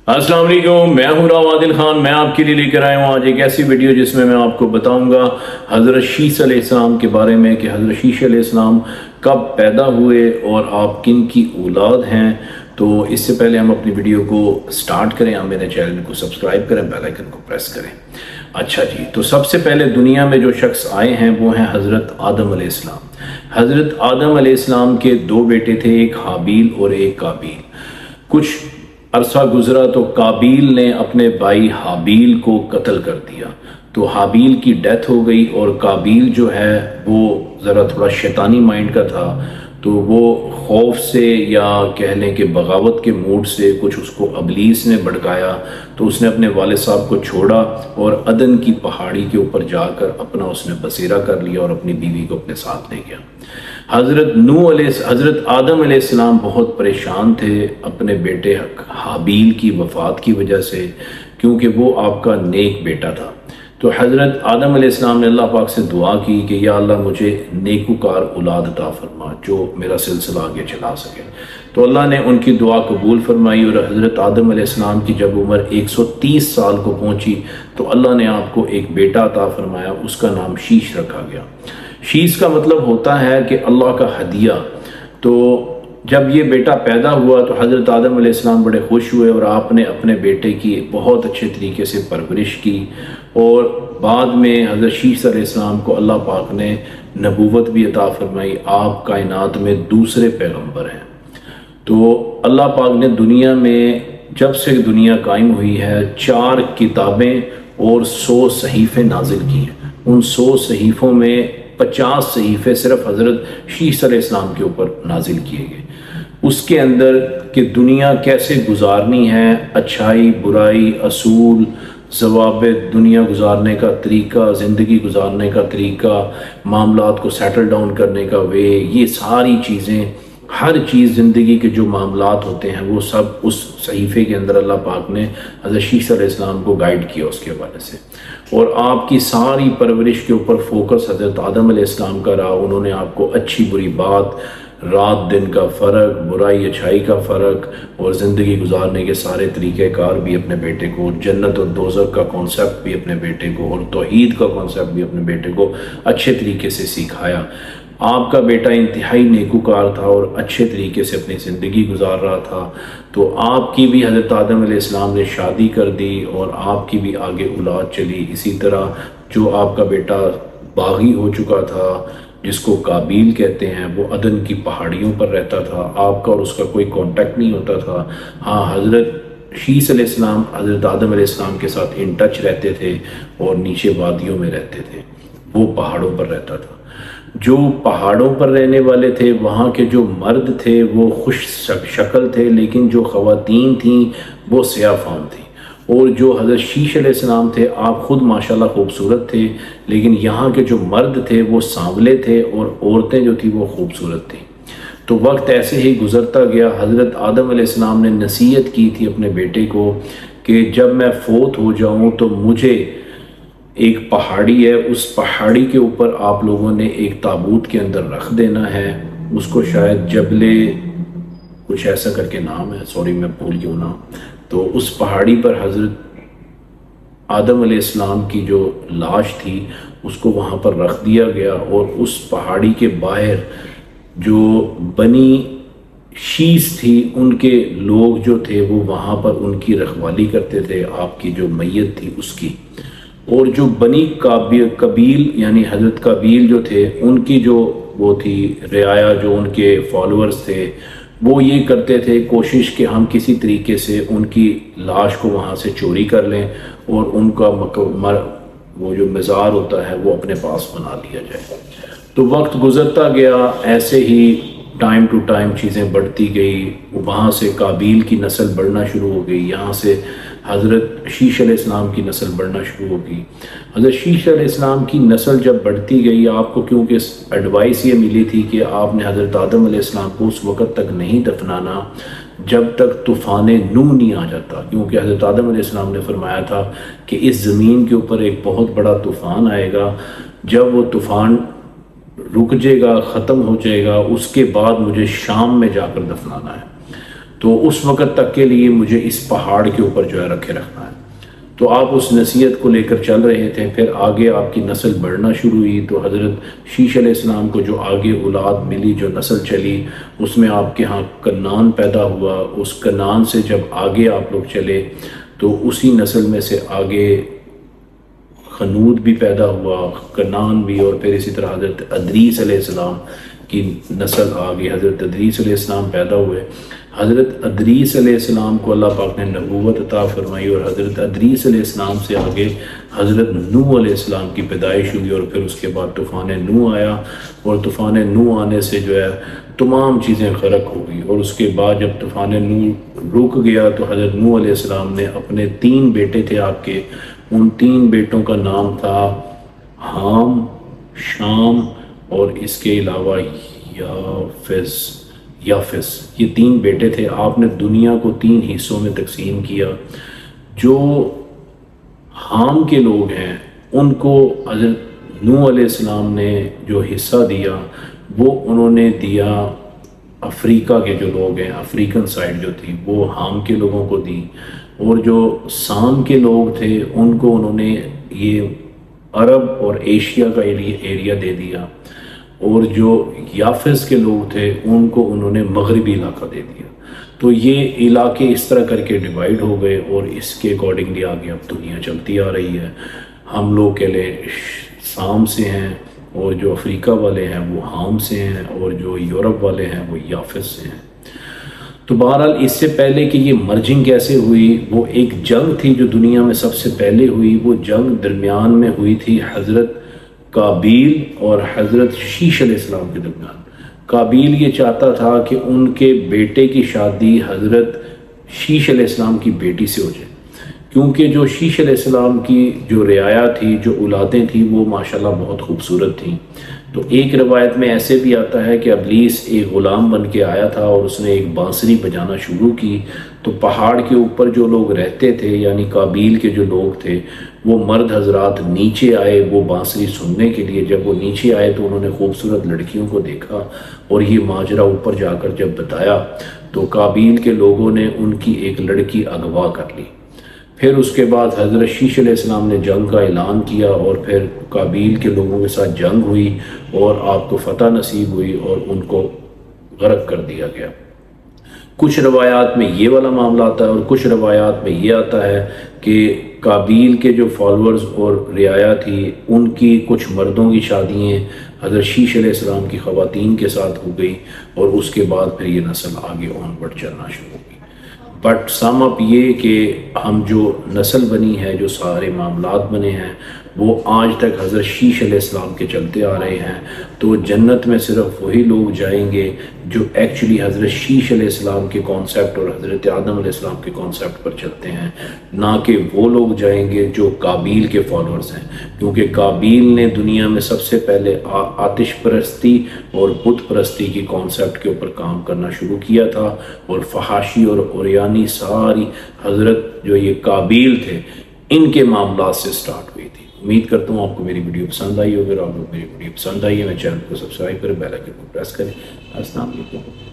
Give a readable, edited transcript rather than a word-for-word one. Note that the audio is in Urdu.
السلام علیکم، میں ہوں راو عادل خان۔ میں آپ کے لیے لے کر آیا ہوں آج ایک ایسی ویڈیو جس میں آپ کو بتاؤں گا حضرت شیس علیہ السلام کے بارے میں کہ حضرت شیس علیہ السلام کب پیدا ہوئے اور آپ کن کی اولاد ہیں۔ تو اس سے پہلے ہم اپنی ویڈیو کو سٹارٹ کریں، آپ میرے چینل کو سبسکرائب کریں، بیل آئیکن کو پریس کریں۔ اچھا جی، تو سب سے پہلے دنیا میں جو شخص آئے ہیں وہ ہیں حضرت آدم علیہ السلام۔ حضرت آدم علیہ السلام کے دو بیٹے تھے، ایک حابیل اور ایک قابیل۔ کچھ عرصہ گزرا تو قابیل نے اپنے بھائی حابیل کو قتل کر دیا، تو حابیل کی ڈیتھ ہو گئی، اور قابیل جو ہے وہ ذرا تھوڑا شیطانی مائنڈ کا تھا، تو وہ خوف سے یا کہہ لیں کہ بغاوت کے موڈ سے کچھ اس کو ابلیس نے بھڑکایا، تو اس نے اپنے والد صاحب کو چھوڑا اور عدن کی پہاڑی کے اوپر جا کر اپنا اس نے بسیرا کر لیا اور اپنی بیوی کو اپنے ساتھ لے گیا۔ حضرت آدم علیہ السلام بہت پریشان تھے اپنے بیٹے حابیل کی وفات کی وجہ سے، کیونکہ وہ آپ کا نیک بیٹا تھا۔ تو حضرت آدم علیہ السلام نے اللہ پاک سے دعا کی کہ یا اللہ مجھے نیکوکار اولاد عطا فرما جو میرا سلسلہ آگے چلا سکے۔ تو اللہ نے ان کی دعا قبول فرمائی، اور حضرت آدم علیہ السلام کی جب عمر 130 سال کو پہنچی تو اللہ نے آپ کو ایک بیٹا عطا فرمایا، اس کا نام شیش رکھا گیا۔ شیس کا مطلب ہوتا ہے کہ اللہ کا ہدیہ۔ تو جب یہ بیٹا پیدا ہوا تو حضرت آدم علیہ السلام بڑے خوش ہوئے، اور آپ نے اپنے بیٹے کی بہت اچھے طریقے سے پرورش کی، اور بعد میں حضرت شیس علیہ السلام کو اللہ پاک نے نبوت بھی عطا فرمائی۔ آپ کائنات میں دوسرے پیغمبر ہیں۔ تو اللہ پاک نے دنیا میں جب سے دنیا قائم ہوئی ہے 4 کتابیں اور 100 صحیفے نازل کی ہیں۔ ان 100 صحیفوں میں 50 صحیفے صرف حضرت شیس علیہ السلام کے اوپر نازل کیے گئے۔ اس کے اندر کہ دنیا کیسے گزارنی ہے، اچھائی برائی، اصول ضوابط، دنیا گزارنے کا طریقہ، زندگی گزارنے کا طریقہ، معاملات کو سیٹل ڈاؤن کرنے کا وے، یہ ساری چیزیں، ہر چیز زندگی کے جو معاملات ہوتے ہیں وہ سب اس صحیفے کے اندر اللہ پاک نے حضرت شیس علیہ السلام کو گائیڈ کیا اس کے حوالے سے۔ اور آپ کی ساری پرورش کے اوپر فوکس حضرت آدم علیہ السلام کا رہا۔ انہوں نے آپ کو اچھی بری بات، رات دن کا فرق، برائی اچھائی کا فرق، اور زندگی گزارنے کے سارے طریقہ کار بھی اپنے بیٹے کو، جنت اور دوزخ کا کانسیپٹ بھی اپنے بیٹے کو، اور توحید کا کانسیپٹ بھی اپنے بیٹے کو اچھے طریقے سے سکھایا۔ آپ کا بیٹا انتہائی نیکوکار تھا اور اچھے طریقے سے اپنی زندگی گزار رہا تھا، تو آپ کی بھی حضرت آدم علیہ السلام نے شادی کر دی اور آپ کی بھی آگے اولاد چلی۔ اسی طرح جو آپ کا بیٹا باغی ہو چکا تھا، جس کو قابیل کہتے ہیں، وہ عدن کی پہاڑیوں پر رہتا تھا، آپ کا اور اس کا کوئی کانٹیکٹ نہیں ہوتا تھا۔ ہاں، حضرت شیس علیہ السلام حضرت آدم علیہ السلام کے ساتھ ان ٹچ رہتے تھے اور نیچے وادیوں میں رہتے تھے، وہ پہاڑوں پر رہتا تھا۔ جو پہاڑوں پر رہنے والے تھے وہاں کے جو مرد تھے وہ خوش شکل تھے، لیکن جو خواتین تھیں وہ سیاہ فام تھیں۔ اور جو حضرت شیس علیہ السلام تھے، آپ خود ماشاءاللہ خوبصورت تھے، لیکن یہاں کے جو مرد تھے وہ سانولے تھے اور عورتیں جو تھیں وہ خوبصورت تھیں۔ تو وقت ایسے ہی گزرتا گیا۔ حضرت آدم علیہ السلام نے نصیحت کی تھی اپنے بیٹے کو کہ جب میں فوت ہو جاؤں تو مجھے ایک پہاڑی ہے، اس پہاڑی کے اوپر آپ لوگوں نے ایک تابوت کے اندر رکھ دینا ہے، اس کو شاید جبل کچھ ایسا کر کے نام ہے، سوری میں بھول گیا نام۔ تو اس پہاڑی پر حضرت آدم علیہ السلام کی جو لاش تھی اس کو وہاں پر رکھ دیا گیا، اور اس پہاڑی کے باہر جو بنی شیس تھی ان کے لوگ جو تھے وہ وہاں پر ان کی رکھوالی کرتے تھے، آپ کی جو میت تھی اس کی۔ اور جو بنی قبیل یعنی حضرت قابیل جو تھے، ان کی جو وہ تھی رعایا، جو ان کے فالورز تھے، وہ یہ کرتے تھے کوشش کہ ہم کسی طریقے سے ان کی لاش کو وہاں سے چوری کر لیں اور ان کا وہ جو مزار ہوتا ہے وہ اپنے پاس بنا لیا جائے۔ تو وقت گزرتا گیا، ایسے ہی ٹائم ٹو ٹائم چیزیں بڑھتی گئی، وہاں سے قابیل کی نسل بڑھنا شروع ہو گئی، یہاں سے حضرت شیس علیہ السلام کی نسل بڑھنا شروع ہو گئی۔ حضرت شیس علیہ السلام کی نسل جب بڑھتی گئی، آپ کو کیونکہ ایڈوائس یہ ملی تھی کہ آپ نے حضرت آدم علیہ السلام کو اس وقت تک نہیں دفنانا جب تک طوفان نوح نہیں آ جاتا، کیونکہ حضرت آدم علیہ السلام نے فرمایا تھا کہ اس زمین کے اوپر ایک بہت بڑا طوفان آئے گا، جب وہ طوفان رک جائے گا، ختم ہو جائے گا، اس کے بعد مجھے شام میں جا کر دفنانا ہے۔ تو اس وقت تک کے لیے مجھے اس پہاڑ کے اوپر جو ہے رکھے رکھنا ہے۔ تو آپ اس نصیحت کو لے کر چل رہے تھے، پھر آگے آپ کی نسل بڑھنا شروع ہوئی، تو حضرت شیش علیہ السلام کو جو آگے اولاد ملی، جو نسل چلی، اس میں آپ کے ہاں کنعان پیدا ہوا۔ اس کنعان سے جب آگے آپ لوگ چلے تو اسی نسل میں سے آگے خنود بھی پیدا ہوا، کنعان بھی، اور پھر اسی طرح حضرت ادریس علیہ السلام کی نسل آگئی، حضرت ادریس علیہ السلام پیدا ہوئے۔ حضرت ادریس علیہ السلام کو اللہ پاک نے نبوت عطا فرمائی، اور حضرت ادریس علیہ السلام سے آگے حضرت نوح علیہ السلام کی پیدائش ہوئی، اور پھر اس کے بعد طوفان نوح آیا، اور طوفان نوح آنے سے جو ہے تمام چیزیں غرق ہو گئی۔ اور اس کے بعد جب طوفان نوح رک گیا تو حضرت نوح علیہ السلام نے اپنے 3 بیٹے تھے آپ کے، ان 3 بیٹوں کا نام تھا حام، شام، اور اس کے علاوہ یافس۔ یہ 3 بیٹے تھے۔ آپ نے دنیا کو 3 حصوں میں تقسیم کیا۔ جو حام کے لوگ ہیں ان کو حضرت نوح علیہ السلام نے جو حصہ دیا وہ انہوں نے دیا افریقہ کے جو لوگ ہیں، افریقن سائڈ جو تھی وہ حام کے لوگوں کو دی، اور جو سام کے لوگ تھے ان کو انہوں نے یہ عرب اور ایشیا کا ایریا دے دیا، اور جو یافس کے لوگ تھے ان کو انہوں نے مغربی علاقہ دے دیا۔ تو یہ علاقے اس طرح کر کے ڈیوائیڈ ہو گئے، اور اس کے اکارڈنگلی آگے اب دنیا چلتی آ رہی ہے۔ ہم لوگ کے لیے سام سے ہیں، اور جو افریقہ والے ہیں وہ حام سے ہیں، اور جو یورپ والے ہیں وہ یافس سے ہیں۔ تو بہرحال اس سے پہلے کہ یہ مرجنگ کیسے ہوئی، وہ ایک جنگ تھی جو دنیا میں سب سے پہلے ہوئی۔ وہ جنگ درمیان میں ہوئی تھی حضرت قابیل اور حضرت شیش علیہ السلام کے درمیان۔ قابیل یہ چاہتا تھا کہ ان کے بیٹے کی شادی حضرت شیش علیہ السلام کی بیٹی سے ہو جائے، کیونکہ جو شیش علیہ السلام کی جو رعایا تھی، جو اولادیں تھیں، وہ ماشاءاللہ بہت خوبصورت تھیں۔ تو ایک روایت میں ایسے بھی آتا ہے کہ ابلیس ایک غلام بن کے آیا تھا اور اس نے ایک بانسری بجانا شروع کی، تو پہاڑ کے اوپر جو لوگ رہتے تھے یعنی قابیل کے جو لوگ تھے وہ مرد حضرات نیچے آئے وہ بانسری سننے کے لیے۔ جب وہ نیچے آئے تو انہوں نے خوبصورت لڑکیوں کو دیکھا، اور یہ ماجرا اوپر جا کر جب بتایا تو قابیل کے لوگوں نے ان کی ایک لڑکی اغوا کر لی۔ پھر اس کے بعد حضرت شیش علیہ السلام نے جنگ کا اعلان کیا، اور پھر قابیل کے لوگوں کے ساتھ جنگ ہوئی، اور آپ کو فتح نصیب ہوئی اور ان کو غرق کر دیا گیا۔ کچھ روایات میں یہ والا معاملہ آتا ہے، اور کچھ روایات میں یہ آتا ہے کہ قابیل کے جو فالورز اور رعایا تھی ان کی کچھ مردوں کی شادیاں حضرت شیش علیہ السلام کی خواتین کے ساتھ ہو گئی، اور اس کے بعد پھر یہ نسل آگے آن ورڈ چلنا شروع ہو گئی۔ بٹ سم اپ یہ کہ ہم جو نسل بنی ہے، جو سارے معاملات بنے ہیں، وہ آج تک حضرت شیش علیہ السلام کے چلتے آ رہے ہیں۔ تو جنت میں صرف وہی لوگ جائیں گے جو ایکچولی حضرت شیش علیہ السلام کے کانسیپٹ اور حضرت آدم علیہ السلام کے کانسیپٹ پر چلتے ہیں، نہ کہ وہ لوگ جائیں گے جو قابیل کے فالورز ہیں، کیونکہ قابیل نے دنیا میں سب سے پہلے آتش پرستی اور بت پرستی کی کانسیپٹ کے اوپر کام کرنا شروع کیا تھا، اور فحاشی اور اوریانی ساری حضرت جو یہ قابیل تھے ان کے معاملات سے سٹارٹ ہوئی تھی۔ امید کرتا ہوں آپ کو میری ویڈیو پسند آئی ہوگی، اور آپ کو میری ویڈیو پسند آئی ہے میں چینل کو سبسکرائب کریں، بیل آئیکن کو پریس کریں۔ السلام علیکم۔